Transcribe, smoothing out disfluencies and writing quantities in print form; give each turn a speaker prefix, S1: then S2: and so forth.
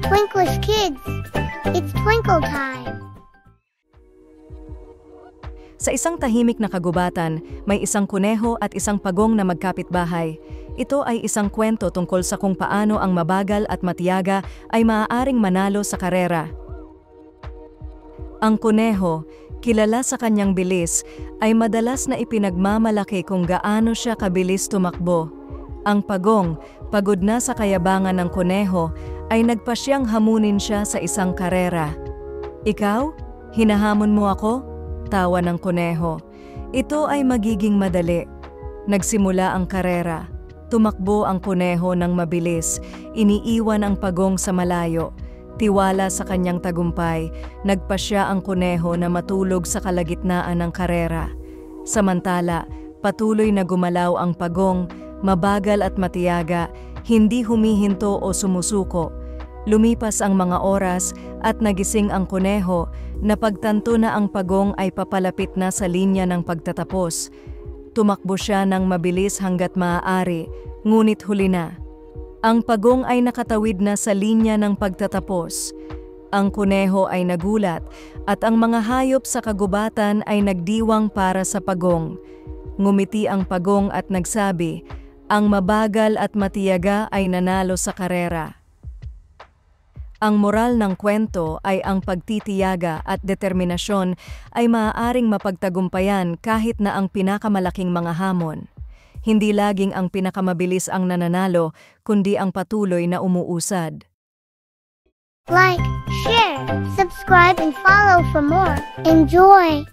S1: Twinklish kids, it's twinkle time.
S2: Sa isang tahimik na kagubatan, may isang kuneho at isang pagong na magkapitbahay. Ito ay isang kwento tungkol sa kung paano ang mabagal at matiyaga ay maaaring manalo sa karera. Ang kuneho, kilala sa kanyang bilis, ay madalas na ipinagmamalaki kung gaano siya kabilis tumakbo. Ang pagong, pagod na sa kayabangan ng kuneho, ay nagpasyang hamunin siya sa isang karera. "Ikaw? Hinahamon mo ako?" Tawa ng kuneho. "Ito ay magiging madali." Nagsimula ang karera. Tumakbo ang kuneho ng mabilis, iniiwan ang pagong sa malayo. Tiwala sa kanyang tagumpay, nagpasya ang kuneho na matulog sa kalagitnaan ng karera. Samantala, patuloy na gumalaw ang pagong, mabagal at matiyaga, hindi humihinto o sumusuko. Lumipas ang mga oras at nagising ang kuneho, napagtanto na ang pagong ay papalapit na sa linya ng pagtatapos. Tumakbo siya ng mabilis hanggat maaari, ngunit huli na. Ang pagong ay nakatawid na sa linya ng pagtatapos. Ang kuneho ay nagulat at ang mga hayop sa kagubatan ay nagdiwang para sa pagong. Ngumiti ang pagong at nagsabi, "Ang mabagal at matiyaga ay nanalo sa karera." Ang moral ng kwento ay ang pagtitiyaga at determinasyon ay maaaring mapagtagumpayan kahit na ang pinakamalaking mga hamon. Hindi laging ang pinakamabilis ang nananalo, kundi ang patuloy na umuusad.
S1: Like, share, subscribe and follow for more. Enjoy!